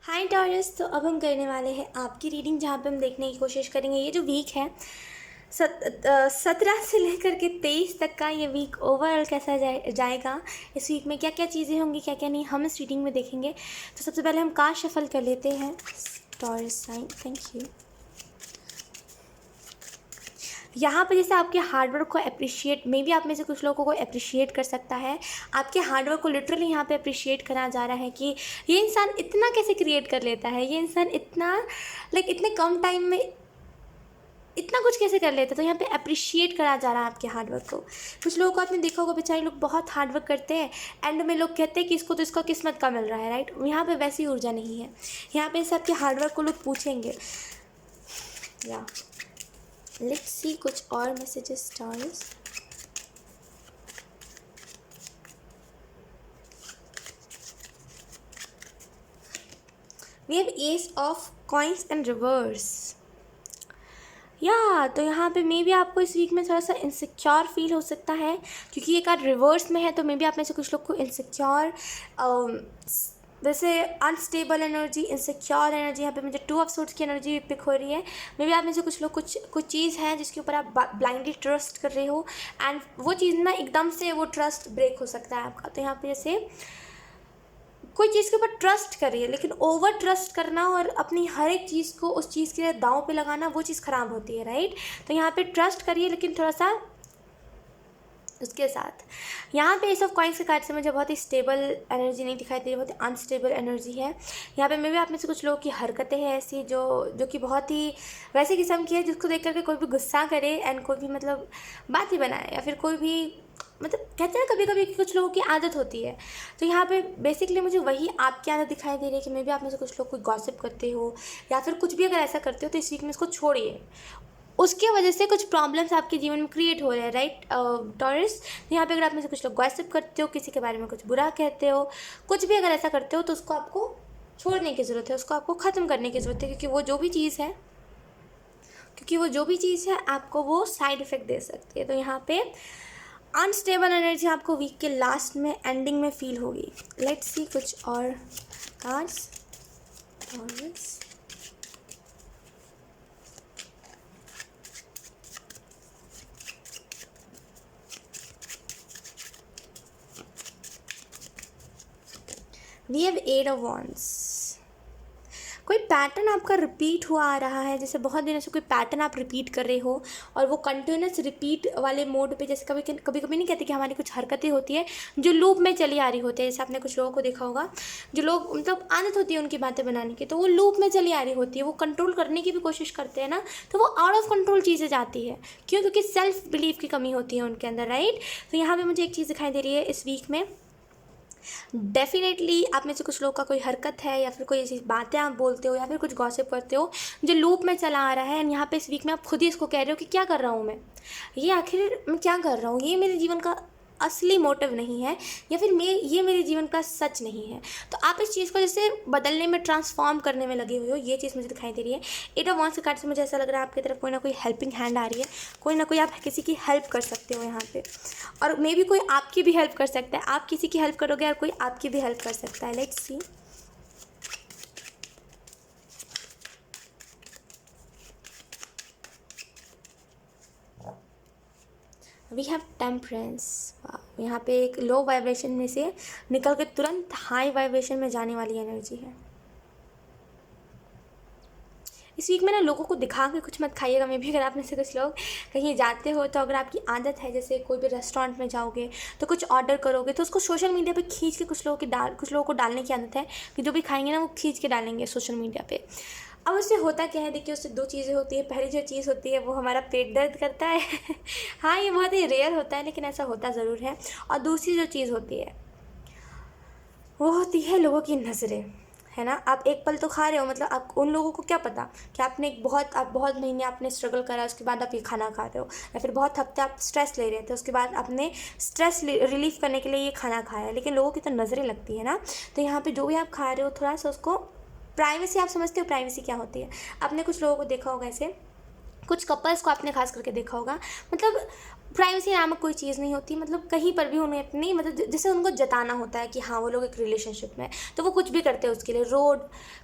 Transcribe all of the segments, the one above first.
हाय taurus. तो अब हम करने वाले हैं आपकी रीडिंग, जहाँ पे हम देखने की कोशिश करेंगे ये जो वीक है 17 से लेकर के 23 तक का ये वीक ओवरऑल कैसा जाएगा। इस वीक में क्या क्या चीज़ें होंगी, क्या क्या नहीं, हम इस रीडिंग में देखेंगे। तो सबसे पहले हम कार्ड शफल कर लेते हैं। Taurus sign, thank you. यहाँ पे जैसे आपके हार्डवर्क को अप्रिशिएट, मे बी आप में से कुछ लोगों को अप्रिशिएट कर सकता है। आपके हार्डवर्क को लिटरली यहाँ पे अप्रिशिएट करा जा रहा है कि ये इंसान इतना कैसे क्रिएट कर लेता है, ये इंसान इतना इतने कम टाइम में इतना कुछ कैसे कर लेते हैं। तो यहाँ पे अप्रिशिएट करा जा रहा है आपके हार्डवर्क को। कुछ लोगों को आपने देखा होगा, बेचारे लोग बहुत हार्डवर्क करते हैं, एंड में लोग कहते हैं कि इसको तो इसका किस्मत का मिल रहा है, राइट। यहाँ पे वैसी ऊर्जा नहीं है। यहाँ पे से आपके हार्डवर्क को लोग पूछेंगे। या लेट्स सी कुछ और messages stars. We have ace of coins and reverse. तो यहाँ पे मे बी आपको इस वीक में थोड़ा सा इनसिक्योर फील हो सकता है, क्योंकि ये कार्ड रिवर्स में है। तो मे बी आप में से कुछ लोग को इनसिक्योर, वैसे अनस्टेबल एनर्जी, इनसिक्योर एनर्जी, यहाँ पे मुझे 2 ऑफ सोर्ड्स की एनर्जी पिक हो रही है। मे बी आप में से कुछ लोग कुछ चीज़ है जिसके ऊपर आप ब्लाइंडली ट्रस्ट कर रहे हो, एंड वो चीज़ ना एकदम से वो ट्रस्ट ब्रेक हो सकता है आपका। तो यहाँ पे जैसे कोई चीज़ के ऊपर ट्रस्ट करिए, लेकिन ओवर ट्रस्ट करना और अपनी हर एक चीज़ को उस चीज़ के दांव पे लगाना, वो चीज़ ख़राब होती है, राइट। तो यहाँ पे ट्रस्ट करिए, लेकिन थोड़ा सा उसके साथ। यहाँ पे एस ऑफ कॉइन्स के कार्ड से मुझे बहुत ही स्टेबल एनर्जी नहीं दिखाई दे रही, बहुत ही अनस्टेबल एनर्जी है। यहाँ पे मे भी आप में से कुछ लोगों की हरकतें हैं ऐसी जो कि बहुत ही वैसे किस्म की है जिसको देख करके कोई भी गुस्सा करे, एंड कोई भी बात ही बनाए, या फिर कोई भी कहते हैं कभी कभी कुछ लोगों की आदत होती है। तो यहाँ पे बेसिकली मुझे वही आपकी आदत दिखाई दे रही है कि मे भी आप में से कुछ लोग कोई गॉसिप करते हो, या फिर कुछ भी अगर ऐसा करते हो तो इस वीक में इसको छोड़िए। उसकी वजह से कुछ प्रॉब्लम्स आपके जीवन में क्रिएट हो रहे हैं, राइट टॉरस। यहाँ पे अगर आप में से कुछ लोग गॉसिप करते हो, किसी के बारे में कुछ बुरा कहते हो, कुछ भी अगर ऐसा करते हो, तो उसको आपको छोड़ने की ज़रूरत है, उसको आपको ख़त्म करने की ज़रूरत है, क्योंकि वो जो भी चीज़ है आपको वो साइड इफ़ेक्ट दे सकती है। तो यहाँ पे अनस्टेबल एनर्जी आपको वीक के लास्ट में, एंडिंग में फील होगी। लेट्स सी कुछ और cards. We have 8 of wands. कोई पैटर्न आपका रिपीट हुआ आ रहा है, जैसे बहुत दिनों से कोई पैटर्न आप रिपीट कर रहे हो, और वो कंटिन्यूस रिपीट वाले मोड पे, जैसे कभी कभी नहीं कहते कि हमारी कुछ हरकतें होती है जो लूप में चली आ रही होती है। जैसे आपने कुछ लोगों को देखा होगा, जो लोग आदत होती है उनकी बातें बनाने की, तो वो लूप में चली आ रही होती है, वो कंट्रोल करने की भी कोशिश करते हैं ना, तो वो आउट ऑफ कंट्रोल चीज़ें जाती है। क्यों? क्योंकि सेल्फ बिलीव की कमी होती है उनके अंदर, राइट। तो यहाँ पर मुझे एक चीज़ दिखाई दे रही है इस वीक में, डेफिनेटली आप में से कुछ लोग का कोई हरकत है, या फिर कोई ऐसी बातें आप बोलते हो, या फिर कुछ गॉसिप करते हो जो लूप में चला आ रहा है, एंड यहाँ पे इस वीक में आप खुद ही इसको कह रहे हो कि क्या कर रहा हूँ मैं, ये आखिर मैं क्या कर रहा हूँ, ये मेरे जीवन का असली मोटिव नहीं है, या फिर ये मेरे जीवन का सच नहीं है। तो आप इस चीज़ को जैसे बदलने में, ट्रांसफॉर्म करने में लगे हुए हो, ये चीज़ मुझे दिखाई दे रही है। 8 ऑफ वॉन्ड्स के कार्ड से मुझे ऐसा लग रहा है आपकी तरफ कोई ना कोई हेल्पिंग हैंड आ रही है, कोई ना कोई आप किसी की हेल्प कर सकते हो यहाँ पे, और मे बी कोई आपकी भी हेल्प कर सकता है, आप किसी की हेल्प करोगे और कोई आपकी भी हेल्प कर सकता है। Let's see. We have temperance. यहाँ पे एक लो वाइब्रेशन में से निकल के तुरंत हाई वाइब्रेशन में जाने वाली एनर्जी है। इस वीक में ना लोगों को दिखा के कुछ मत खाइएगा। मे भी अगर आप में से कुछ लोग कहीं जाते हो, तो अगर आपकी आदत है जैसे कोई भी रेस्टोरेंट में जाओगे तो कुछ ऑर्डर करोगे, तो उसको सोशल मीडिया पे खींच के कुछ लोगों को डालने की आदत है कि जो भी खाएंगे ना वो खींच के डालेंगे सोशल मीडिया पे। अब उससे होता क्या है, देखिए उससे 2 चीज़ें होती है। पहली जो चीज़ होती है वो हमारा पेट दर्द करता है हाँ, ये बहुत ही रेयर होता है, लेकिन ऐसा होता ज़रूर है। और दूसरी जो चीज़ होती है वो होती है लोगों की नज़रें, है ना। आप एक पल तो खा रहे हो, आप उन लोगों को क्या पता कि आप बहुत महीने आपने स्ट्रगल करा, उसके बाद आप ये खाना खा रहे हो, या फिर बहुत हफ्ते आप स्ट्रेस ले रहे थे, उसके बाद आपने स्ट्रेस रिलीफ करने के लिए ये खाना खाया, लेकिन लोगों की तो नज़रें लगती है ना। तो यहाँ पे जो भी आप खा रहे हो, थोड़ा सा उसको प्राइवेसी, आप समझते हो प्राइवेसी क्या होती है। आपने कुछ लोगों को देखा होगा ऐसे, कुछ कपल्स को आपने खास करके देखा होगा, प्राइवेसी नामक कोई चीज़ नहीं होती, मतलब कहीं पर भी उन्हें अपनी मतलब जैसे उनको जताना होता है कि हाँ वो लोग एक रिलेशनशिप में, तो वो कुछ भी करते हैं उसके लिए, रोड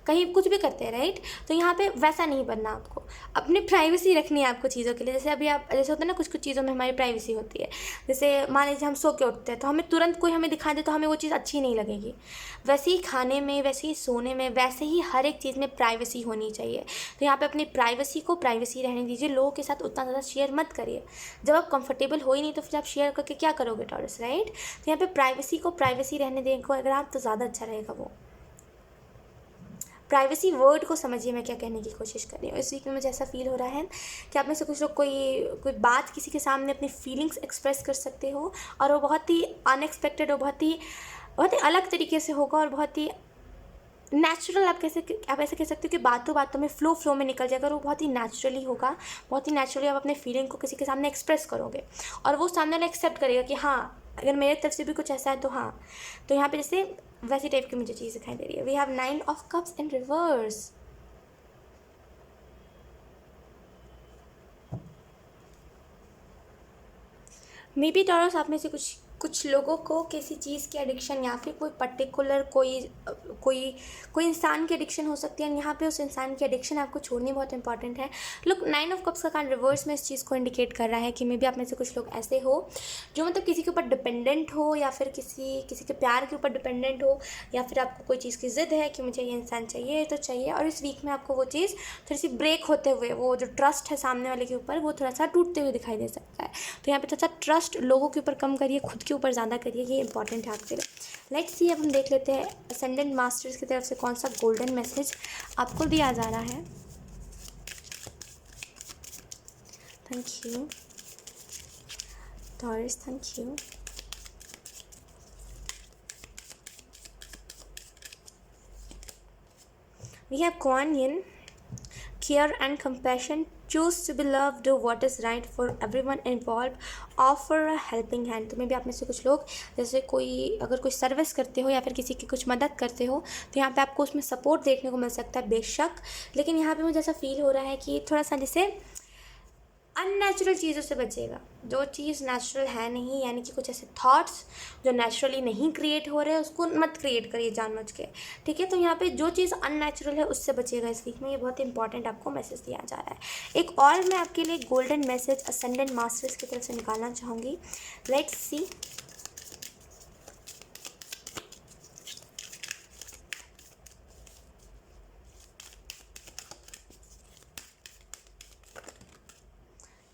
कहीं कुछ भी करते हैं, राइट। तो यहाँ पे वैसा नहीं बनना आपको, अपनी प्राइवेसी रखनी है आपको चीज़ों के लिए। जैसे अभी आप जैसे होता है ना, कुछ कुछ चीज़ों में हमारी प्राइवेसी होती है। जैसे मान लीजिए हम सो के उठते हैं, तो हमें तुरंत कोई हमें दिखा दे तो हमें वो चीज़ अच्छी नहीं लगेगी। वैसे ही खाने में, वैसे ही सोने में, वैसे ही हर एक चीज़ में प्राइवेसी होनी चाहिए। तो यहाँ पे अपनी प्राइवेसी को प्राइवेसी रहने दीजिए, लोगों के साथ उतना ज़्यादा शेयर मत करिए। जब आप कंफर्टेबल हो ही नहीं तो फिर आप शेयर करके क्या करोगे टॉरस, राइट। तो यहाँ पे प्राइवेसी को प्राइवेसी रहने देंगे अगर आप, तो ज़्यादा अच्छा रहेगा वो। प्राइवेसी वर्ड को समझिए मैं क्या कहने की कोशिश कर रही हूँ। इस वीक में मुझे ऐसा फील हो रहा है कि आप में से कुछ लोग कोई बात किसी के सामने अपनी फीलिंग्स एक्सप्रेस कर सकते हो, और वो बहुत ही अनएक्सपेक्टेड और बहुत ही अलग तरीके से होगा, और बहुत ही नेचुरल। आप ऐसे कह सकते हो कि बातों बातों में फ्लो में निकल जाएगा, और वो बहुत ही नेचुरली होगा। बहुत ही नेचुरली आप अपने फीलिंग को किसी के सामने एक्सप्रेस करोगे, और वो सामने वाला एक्सेप्ट करेगा कि हाँ अगर मेरे तरफ से भी कुछ ऐसा है तो हाँ। तो यहाँ पे जैसे वैसी टाइप की मुझे चीज़ दिखाई दे रही है। We have 9 of cups in reverse. Maybe Taurus आप में से कुछ लोगों को किसी चीज़ की एडिक्शन, या फिर कोई पर्टिकुलर कोई इंसान की एडिक्शन हो सकती है, और यहाँ पे उस इंसान की एडिक्शन आपको छोड़नी बहुत इंपॉर्टेंट है। लुक, 9 ऑफ कप्स का कार्ड रिवर्स में इस चीज़ को इंडिकेट कर रहा है कि मे बी आप में से कुछ लोग ऐसे हो जो मतलब किसी के ऊपर डिपेंडेंट हो, या फिर किसी के प्यार के ऊपर डिपेंडेंट हो, या फिर आपको कोई चीज़ की ज़िद है कि मुझे ये इंसान चाहिए तो चाहिए, और इस वीक में आपको वो चीज़ थोड़ी सी ब्रेक होते हुए, वो जो ट्रस्ट है सामने वाले के ऊपर वो थोड़ा सा टूटते हुए दिखाई दे सकता है। तो यहाँ पे थोड़ा सा ट्रस्ट लोगों के ऊपर कम करिए, खुद के ऊपर ज़्यादा करिए, ये इंपॉर्टेंट है आपके लिए। लेट्स सी, अब हम देख लेते हैं असेंडेंट मास्टर्स की तरफ से कौन सा गोल्डन मैसेज आपको दिया जा रहा है। Thank you Taurus, thank you. We have Quan Yin, care and compassion, choose to be loved, do what is right for everyone involved, offer a helping hand। तो मे भी आप में से कुछ लोग जैसे अगर कोई सर्विस करते हो या फिर किसी की कुछ मदद करते हो, तो यहाँ पे आपको उसमें सपोर्ट देखने को मिल सकता है बेशक, लेकिन यहाँ पे मुझे ऐसा फील हो रहा है कि थोड़ा सा जैसे अननेचुरल चीज़ों से बचेगा। जो चीज़ नेचुरल है नहीं, यानी कि कुछ ऐसे थॉट्स जो नेचुरली नहीं क्रिएट हो रहे हैं उसको मत क्रिएट करिए जानबूझ के, ठीक है। तो यहाँ पे जो चीज़ अननेचुरल है उससे बचेगा इस वीक में, ये बहुत इंपॉर्टेंट आपको मैसेज दिया जा रहा है। एक और मैं आपके लिए गोल्डन मैसेज असेंडेंट मास्टर्स की तरफ से निकालना चाहूँगी। Let's see.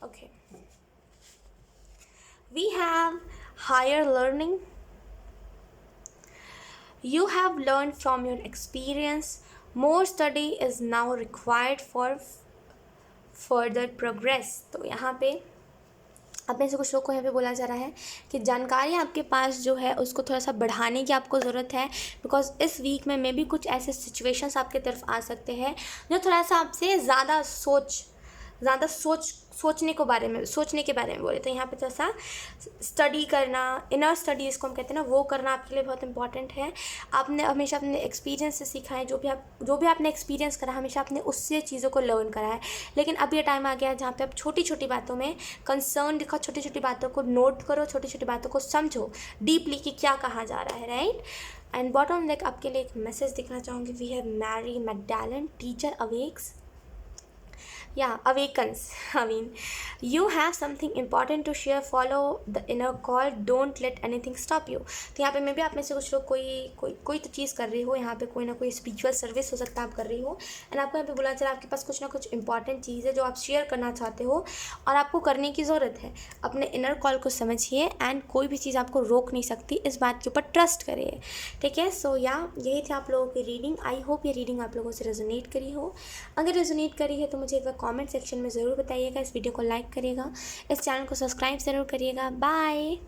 Okay, we have higher learning. You have learned from your experience. More study is now required for further progress। तो यहाँ पे आप में से कुछ लोग को यहाँ पे बोला जा रहा है कि जानकारी आपके पास जो है उसको थोड़ा सा बढ़ाने की आपको ज़रूरत है, बिकॉज इस वीक में मे भी कुछ ऐसे सिचुएशंस आपके तरफ आ सकते हैं जो थोड़ा सा आपसे ज़्यादा सोचने के बारे में बोले। तो यहाँ पे थोड़ा सा स्टडी करना, इनर स्टडी इसको हम कहते हैं ना, वो करना आपके लिए बहुत इंपॉर्टेंट है। आपने हमेशा अपने एक्सपीरियंस से सीखा है, जो भी आपने एक्सपीरियंस करा हमेशा आपने उससे चीज़ों को लर्न करा है। लेकिन अब ये टाइम आ गया है जहाँ पे आप छोटी छोटी बातों में कंसर्न दिखाओ, छोटी छोटी बातों को नोट करो, छोटी छोटी बातों को समझो डीपली कि क्या कहा जा रहा है, राइट। एंड बॉटम लाइक आपके लिए एक मैसेज दिखना चाहूँगी। We have Mary Magdalene, teacher awakes, awakens। I mean, you have something important to share, follow the inner call, don't let anything stop you। तो यहाँ पे मे भी आप में से कुछ लोग कोई तो चीज़ कर रही हो, यहाँ पे कोई ना कोई स्पिरिचुअल सर्विस हो सकता है आप कर रही हो, एंड आपको यहाँ पे बोला चला आपके पास कुछ ना कुछ इंपॉर्टेंट चीज़ है जो आप शेयर करना चाहते हो और आपको करने की ज़रूरत है। अपने इनर कॉल को समझिए, एंड कोई भी चीज़ आपको रोक नहीं सकती, इस बात के ऊपर ट्रस्ट करिए, ठीक है। सो यही थी आप लोगों की रीडिंग। आई होप ये रीडिंग आप लोगों से रेजोनेट करी हो। अगर रेजोनेट करी है तो मुझे एक बार कमेंट सेक्शन में ज़रूर बताइएगा। इस वीडियो को लाइक करिएगा, इस चैनल को सब्सक्राइब ज़रूर करिएगा। बाय।